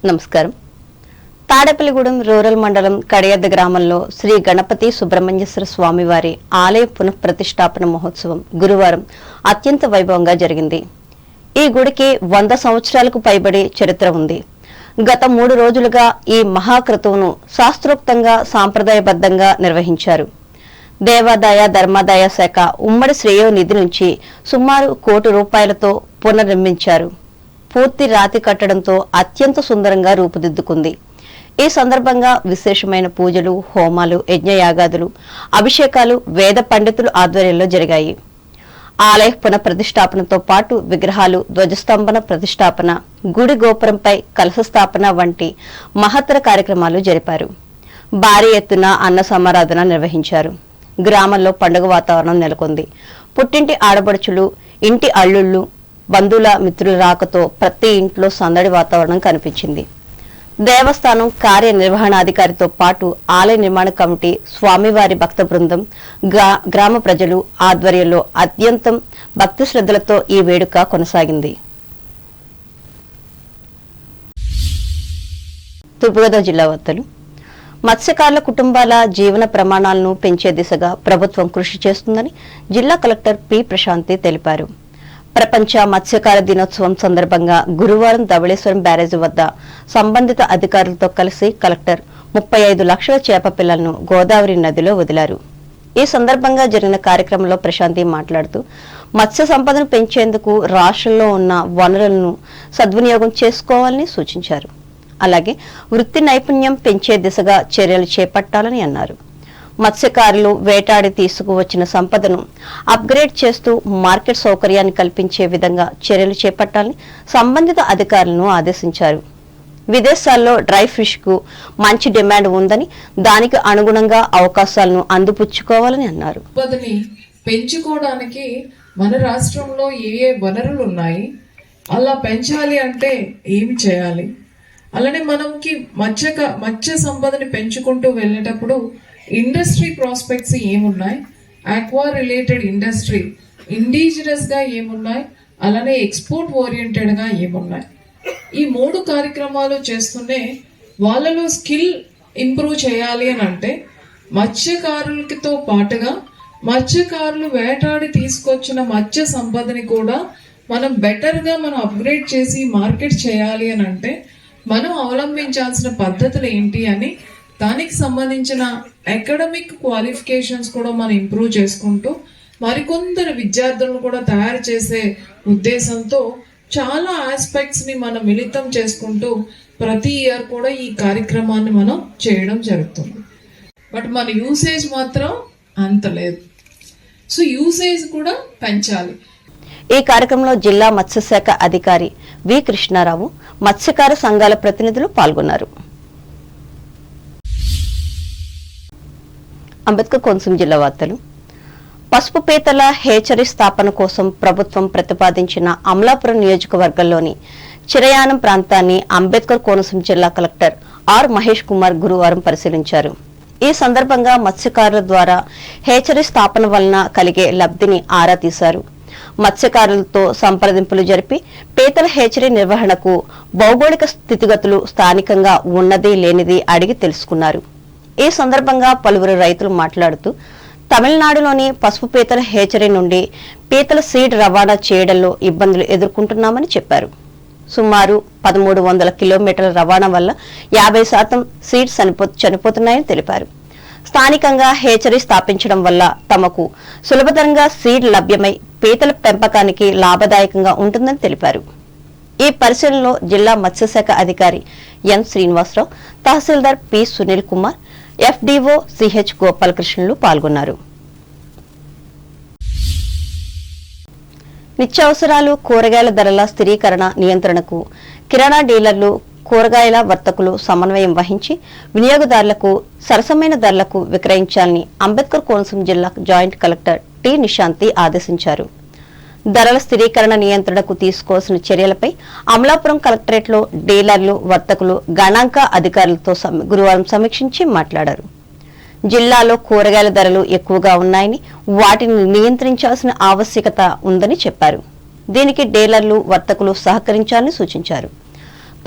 నమస్కారం. తాడేపల్లిగూడెం రూరల్ మండలం కడియద్ద గ్రామంలో శ్రీ గణపతి సుబ్రహ్మణ్యేశ్వర స్వామివారి ఆలయ పునఃప్రతిష్టాపన మహోత్సవం గురువారం అత్యంత వైభవంగా జరిగింది. ఈ గుడికి 100 సంవత్సరాలకు పైబడి చరిత్ర ఉంది. గత 3 రోజులుగా ఈ మహాక్రతువును శాస్త్రోక్తంగా సాంప్రదాయబద్ధంగా నిర్వహించారు. దేవాదాయ ధర్మాదాయ శాఖ ఉమ్మడి శ్రేయో నిధి నుంచి సుమారు ₹1 కోటి పునర్నిర్మించారు. పూర్తి రాతి కట్టడంతో అత్యంత సుందరంగా రూపుదిద్దుకుంది. ఈ సందర్భంగా విశేషమైన పూజలు, హోమాలు, యజ్ఞయాగాదులు, అభిషేకాలు వేద పండితుల ఆధ్వర్యంలో జరిగాయి. ఆలయ పునఃప్రతిష్టాపనతో పాటు విగ్రహాలు, ధ్వజస్తంభన ప్రతిష్టాపన, గుడి గోపురంపై కలశ స్థాపన వంటి మహత్తర కార్యక్రమాలు జరిపారు. భారీ ఎత్తున అన్న సమారాధన నిర్వహించారు. గ్రామంలో పండుగ వాతావరణం నెలకొంది. పుట్టింటి ఆడబడుచులు, ఇంటి అల్లుళ్లు, బంధువుల మిత్రుల రాకతో ప్రతి ఇంట్లో సందడి వాతావరణం కనిపించింది. దేవస్థానం కార్యనిర్వహణాధికారితో పాటు ఆలయ నిర్మాణ కమిటీ, స్వామివారి భక్త బృందం, గ్రామ ప్రజలు ఆధ్వర్యంలో అత్యంతం భక్తి శ్రద్ధలతో ఈ వేడుక కొనసాగింది. తూర్పుగోదావరి జిల్లా వార్తలు. మత్స్యకారుల కుటుంబాల జీవన ప్రమాణాలను పెంచే దిశగా ప్రభుత్వం కృషి చేస్తుందని జిల్లా కలెక్టర్ పి. ప్రశాంతి తెలిపారు. ప్రపంచ మత్స్యకార దినోత్సవం సందర్భంగా గురువారం ధవళేశ్వరం బ్యారేజీ వద్ద సంబంధిత అధికారులతో కలిసి కలెక్టర్ 35 లక్షల చేప పిల్లలను గోదావరి నదిలో వదిలారు. ఈ సందర్భంగా జరిగిన కార్యక్రమంలో ప్రశాంతి మాట్లాడుతూ మత్స్య సంపదను పెంచేందుకు రాష్ట్రంలో ఉన్న వనరులను సద్వినియోగం చేసుకోవాలని సూచించారు. అలాగే వృత్తి నైపుణ్యం పెంచే దిశగా చర్యలు చేపట్టాలని అన్నారు. మత్స్యకారులు వేటాడి తీసుకువచ్చిన సంపదను అప్గ్రేడ్ చేస్తూ మార్కెట్ సౌకర్యాన్ని కల్పించే విధంగా చర్యలు చేపట్టాలని సంబంధిత అధికారులను ఆదేశించారు. విదేశాల్లో డ్రై ఫిష్ కు మంచి డిమాండ్ ఉందని, దానికి అనుగుణంగా అవకాశాలను అందిపుచ్చుకోవాలని అన్నారు. పెంచుకోవడానికి మన రాష్ట్రంలో ఏ వనరులు ఉన్నాయి, అలా పెంచాలి అంటే ఏమి చేయాలి, అలానే మనకి మత్స్య సంపదని పెంచుకుంటూ వెళ్ళేటప్పుడు ఇండస్ట్రీ ప్రాస్పెక్ట్స్ ఏమున్నాయి, ఆక్వా రిలేటెడ్ ఇండస్ట్రీ ఇండిజినస్ గా ఏమున్నాయి, అలానే ఎక్స్పోర్ట్ ఓరియంటెడ్ గా ఏమున్నాయి. ఈ 3 కార్యక్రమాలు చేస్తూనే వాళ్ళలో స్కిల్ ఇంప్రూవ్ చేయాలి అని అంటే మత్స్యకారులతో పాటుగా మత్స్యకారులు వేటాడి తీసుకొచ్చిన మత్స్య సంపదని కూడా మనం బెటర్ గా అప్గ్రేడ్ చేసి మార్కెట్ చేయాలి అని అంటే మనం అవలంబించాల్సిన పద్ధతులు ఏంటి అని, దానికి సంబంధించిన అకాడమిక్ క్వాలిఫికేషన్స్ కూడా మనం ఇంప్రూవ్ చేసుకుంటూ మరికొందరు విద్యార్థులను కూడా తయారు చేసే ఉద్దేశంతో చాలా ఆస్పెక్ట్స్ ని మనం మిళితం చేసుకుంటూ ప్రతి ఇయర్ కూడా ఈ కార్యక్రమాన్ని మనం చేయడం జరుగుతుంది. బట్ మన యూసేజ్ మాత్రం అంత లేదు. సో యూసేజ్ కూడా పెంచాలి. ఈ కార్యక్రమంలో జిల్లా మత్స్యశాఖ అధికారి వి. కృష్ణారావు, మత్స్యకార సంఘాల ప్రతినిధులు పాల్గొన్నారు. అంబేద్కర్ కోనసీమ జిల్లా వార్తలు. పసుపు పీతల హేచరీ స్థాపన కోసం ప్రభుత్వం ప్రతిపాదించిన అమలాపురం నియోజకవర్గంలోని చిరయానం ప్రాంతాన్ని అంబేద్కర్ కోనసీమ జిల్లా కలెక్టర్ ఆర్. మహేష్ కుమార్ గురువారం పరిశీలించారు. ఈ సందర్భంగా మత్స్యకారుల ద్వారా హేచరీ స్థాపన వలన కలిగే లబ్ధిని ఆరా తీశారు. మత్స్యకారులతో సంప్రదింపులు జరిపి పీతల హేచరీ నిర్వహణకు భౌగోళిక స్థితిగతులు స్థానికంగా ఉన్నది లేనిది అడిగి తెలుసుకున్నారు. ఈ సందర్భంగా పలువురు రైతులు మాట్లాడుతూ తమిళనాడులోని పసుపు పీతల హేచరీ నుండి పీతల సీడ్ రవాణా చేయడంలో ఇబ్బందులు ఎదుర్కొంటున్నామని చెప్పారు. సుమారు 1300 కిలోమీటర్ల రవాణా వల్ల 50% సీడ్స్ చనిపోతున్నాయని తెలిపారు. స్థానికంగా హేచరీ స్థాపించడం వల్ల తమకు సులభతరంగా సీడ్ లభ్యమై పీతల పెంపకానికి లాభదాయకంగా ఉంటుందని తెలిపారు. ఈ పరిశీలనలో జిల్లా మత్స్యశాఖ అధికారి N. Srinivasa Rao, tahsildar P. Sunil Kumar, FDO CH Gopalakrishnulu పాల్గొన్నారు. నిత్యావసరాలు, కూరగాయల ధరల స్థిరీకరణ నియంత్రణకు కిరాణా డీలర్లు, కూరగాయల వర్తకులు సమన్వయం వహించి వినియోగదారులకు సరసమైన ధరలకు విక్రయించాలని అంబేద్కర్ కోనసీమ జిల్లా జాయింట్ కలెక్టర్ టి. నిశాంతి ఆదేశించారు. ధరల స్థిరీకరణ నియంత్రణకు తీసుకోవాల్సిన చర్యలపై అమలాపురం కలెక్టరేట్లో డీలర్లు, వర్తకులు, గణాంక అధికారులతో గురువారం సమీక్షించి మాట్లాడారు. జిల్లాలో కూరగాయల ధరలు ఎక్కువగా ఉన్నాయని, వాటిని నియంత్రించాల్సిన ఆవశ్యకత ఉందని చెప్పారు. దీనికి డీలర్లు, వర్తకులు సహకరించాలని సూచించారు.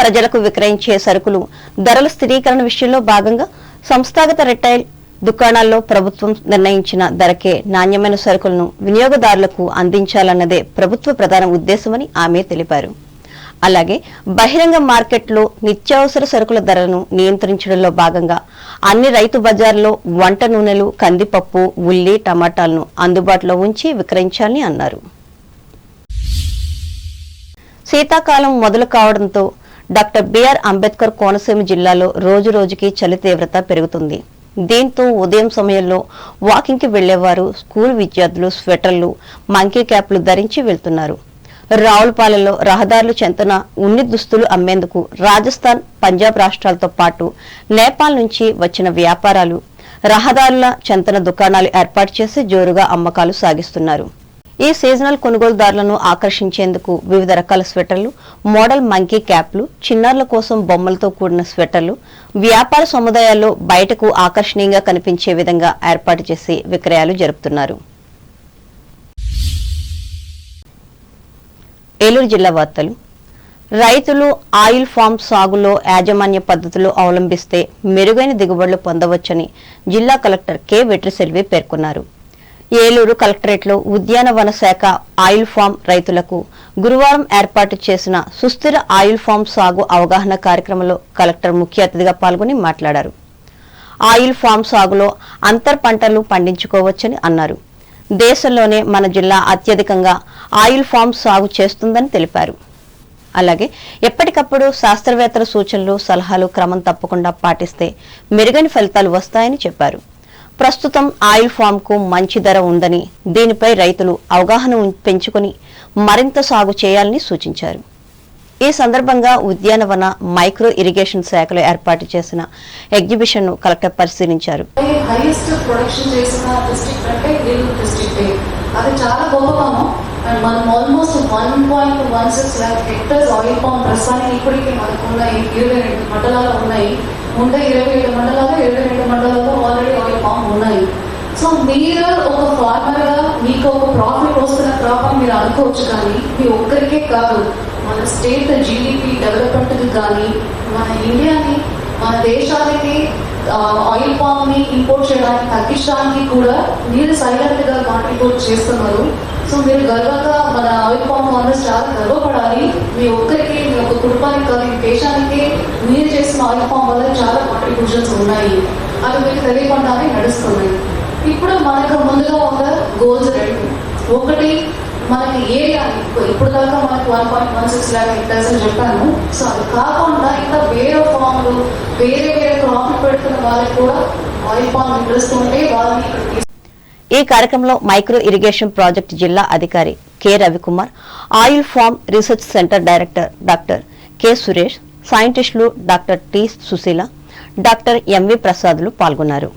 ప్రజలకు విక్రయించే సరుకులు ధరల స్థిరీకరణ విషయంలో భాగంగా సంస్థాగత రిటైల్ దుకాణాల్లో ప్రభుత్వం నిర్ణయించిన ధరకే నాణ్యమైన సరుకులను వినియోగదారులకు అందించాలన్నదే ప్రభుత్వ ప్రధాన ఉద్దేశమని ఆమె తెలిపారు. అలాగే బహిరంగ మార్కెట్లో నిత్యావసర సరుకుల ధరలను నియంత్రించడంలో భాగంగా అన్ని రైతు బజార్లో వంట నూనెలు, కందిపప్పు, ఉల్లి, టమాటాలను అందుబాటులో ఉంచి విక్రయించాలని అన్నారు. శీతాకాలం మొదలు కావడంతో డాక్టర్ బిఆర్ అంబేద్కర్ కోనసీమ జిల్లాలో రోజురోజుకి చలి తీవ్రత పెరుగుతుంది. దీంతో ఉదయం సమయంలో వాకింగ్ కి వెళ్లేవారు, స్కూల్ విద్యార్థులు స్వెటర్లు, మంకీ క్యాప్లు ధరించి వెళ్తున్నారు. రావులపాలెంలో రహదారులు చెంతన ఉన్ని దుస్తులు అమ్మేందుకు రాజస్థాన్, పంజాబ్ రాష్ట్రాలతో పాటు నేపాల్ నుంచి వచ్చిన వ్యాపారాలు రహదారుల చెంతన దుకాణాలు ఏర్పాటు చేసి జోరుగా అమ్మకాలు సాగిస్తున్నారు. ఈ సీజనల్ కొనుగోలుదారులను ఆకర్షించేందుకు వివిధ రకాల స్వెటర్లు, మోడల్ మంకీ క్యాప్లు, చిన్నారుల కోసం బొమ్మలతో కూడిన స్వెటర్లు వ్యాపార సముదాయాల్లో బయటకు ఆకర్షణీయంగా కనిపించే విధంగా ఏర్పాటు చేసి విక్రయాలు జరుపుతున్నారు. ఏలూరు జిల్లా వార్తలు. రైతులు ఆయిల్ ఫామ్ సాగులో యాజమాన్య పద్ధతులు అవలంబిస్తే మెరుగైన దిగుబడులు పొందవచ్చని జిల్లా కలెక్టర్ కె వెట్రిసెల్వి పేర్కొన్నారు. ఏలూరు కలెక్టరేట్లో ఉద్యానవన శాఖ ఆయిల్ ఫామ్ రైతులకు గురువారం ఏర్పాటు చేసిన సుస్థిర ఆయిల్ ఫామ్ సాగు అవగాహన కార్యక్రమంలో కలెక్టర్ ముఖ్య అతిథిగా పాల్గొని మాట్లాడారు. ఆయిల్ ఫామ్ సాగులో అంతర్ పంటలు పండించుకోవచ్చని అన్నారు. దేశంలోనే మన జిల్లా అత్యధికంగా ఆయిల్ ఫామ్ సాగు చేస్తుందని తెలిపారు. అలాగే ఎప్పటికప్పుడు శాస్త్రవేత్తల సూచనలు, సలహాలు క్రమం తప్పకుండా పాటిస్తే మెరుగైన ఫలితాలు వస్తాయని చెప్పారు. ప్రస్తుతం ఆయిల్ ఫామ్ కు మంచి ధర ఉందని, దీనిపై రైతులు అవగాహన పెంచుకుని మరింత సాగు చేయాలని సూచించారు. ఈ సందర్భంగా ఉద్యానవన, మైక్రో ఇరిగేషన్ శాఖలో ఏర్పాటు చేసిన ఎగ్జిబిషన్ ను కలెక్టర్ పరిశీలించారు. అది చాలా గొప్పగాను అండ్ మనం almost 1.16 lakh hectares oil palm ప్రస్తుతానికి ఇప్పటికీ మనకు ఉన్నాయి. 22 మండలాలు ఉన్నాయి. ఉండే 27 మండలాలు 22 మండలాల్లో ఆల్రెడీ ఆయిల్ పామ్ ఉన్నాయి. సో మీరు ఒక ఫార్మర్ గా మీకు ఒక ప్రాఫిట్ వస్తున్న క్రాప్ అని మీరు అనుకోవచ్చు, కానీ మీ ఒక్కరికే కాదు, మన స్టేట్ జీడిపి డెవలప్మెంట్కి కానీ మన ఇండియాని, మన దేశానికి ఆయిల్ పామ్ ని ఇంపోర్ట్ చేయడానికి తగ్గించడానికి కూడా మీరు సైలెంట్ గా కాంట్రిబ్యూట్ చేస్తున్నారు. సో మీరు గర్వంగా మన ఆయిల్ పామ్ ఓనర్స్ చాలా గర్వపడాలి. మీ ఒక్కరికి, మీ ఒక్క కుటుంబానికి కాదు, ఈ దేశానికి మీరు చేసిన ఆయిల్ పామ్ వల్ల చాలా కాంట్రిబ్యూషన్స్ ఉన్నాయి. అది మీకు తెలియకుండానే నడుస్తున్నాయి. ఇప్పుడు మనకు ముందుగా ఉన్న గోల్స్ 2. ఒకటి, మనకి ఏరియా ఇప్పుడు దాకా మనకు 1.16 lakh హెక్టర్స్ అని చెప్పాను. సో అది కాకుండా ఇంకా వేరే ఫామ్లు, వేరే క్రాప్లు పెడుతున్న వాళ్ళకి కూడా ఆయిల్ పామ్ ఇంట్రెస్ట్ ఉంటే వాళ్ళని. ఈ కార్యక్రమంలో మైక్రో ఇరిగేషన్ ప్రాజెక్టు జిల్లా అధికారి K Ravi Kumar, oil palm research centre director doctor K Suresh, సైంటిస్టులు doctor T Sushila, doctor MV ప్రసాద్లు పాల్గొన్నారు.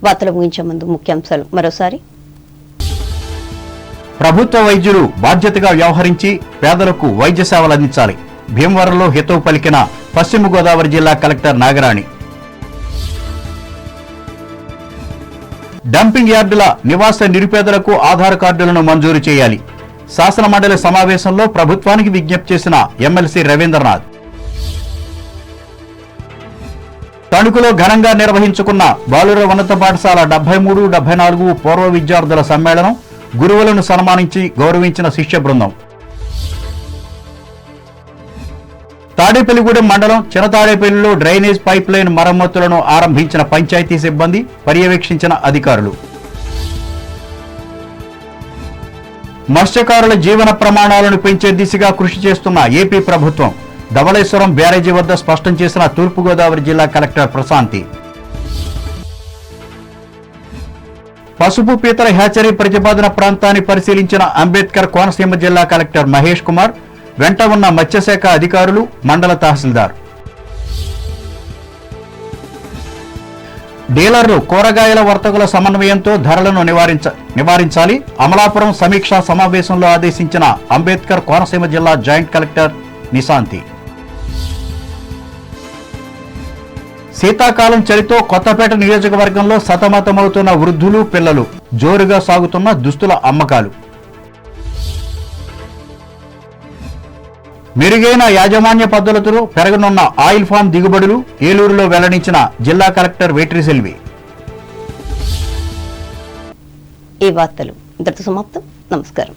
వార్తలు ముగించే ముందు ముఖ్యాంశాలు మరోసారి. ప్రభుత్వ వైద్యులు బాధ్యతగా వ్యవహరించి పేదలకు వైద్య సేవలు అందించాలి. భీమవరంలో హితవు పలికిన పశ్చిమ గోదావరి జిల్లా కలెక్టర్ నాగరాణి. డంపింగ్ యార్డుల నివాస నిరుపేదలకు ఆధార్ కార్డులను మంజూరు చేయాలి. శాసన మండలి సమావేశంలో ప్రభుత్వానికి విజ్ఞప్తి చేసిన ఎమ్మెల్సీ రవీంద్రనాథ్. తణుకులో ఘనంగా నిర్వహించుకున్న బాలుర ఉన్నత పాఠశాల 73, 74 పూర్వ విద్యార్థుల సమ్మేళనం. గురువులను సన్మానించి గౌరవించిన శిష్య బృందం. తాడేపల్లిగూడెం మండలం చినతాడేపల్లిలో డ్రైనేజ్ పైప్ లైన్ మరమ్మతులను ఆరంభించిన పంచాయతీ సిబ్బంది, పర్యవేక్షించిన అధికారులు. మత్స్యకారుల జీవన ప్రమాణాలను పెంచే దిశగా కృషి చేస్తున్న ఏపీ ప్రభుత్వం. ధవళేశ్వరం బ్యారేజీ వద్ద స్పష్టం చేసిన తూర్పుగోదావరి జిల్లా కలెక్టర్ ప్రశాంతి. పసుపు పీతల హ్యాచరీ ప్రతిపాదన ప్రాంతాన్ని పరిశీలించిన అంబేద్కర్ కోనసీమ జిల్లా కలెక్టర్ మహేష్ కుమార్. వెంట ఉన్న మత్స్యశాఖ అధికారులు, మండల తహసీల్దార్. డీలర్లు, కూరగాయల వర్తకుల సమన్వయంతో ధరలను నివారించాలి. అమలాపురం సమీక్షా సమావేశంలో ఆదేశించిన అంబేద్కర్ కోనసీమ జిల్లా జాయింట్ కలెక్టర్ నిశాంతి. శీతాకాలం చలితో కొత్తపేట నియోజకవర్గంలో సతమతమవుతున్న వృద్ధులు, పిల్లలు. జోరుగా సాగుతున్న దుస్తుల అమ్మకాలు. మెరుగైన యాజమాన్య పద్ధతులు పెరగనున్న ఆయిల్ ఫామ్ దిగుబడులు ఏలూరులో వెల్లడించిన జిల్లా కలెక్టర్ వేట్రి సెల్వి. ఈ వార్తలు ఇంతటితో సమాప్తం. నమస్కారం.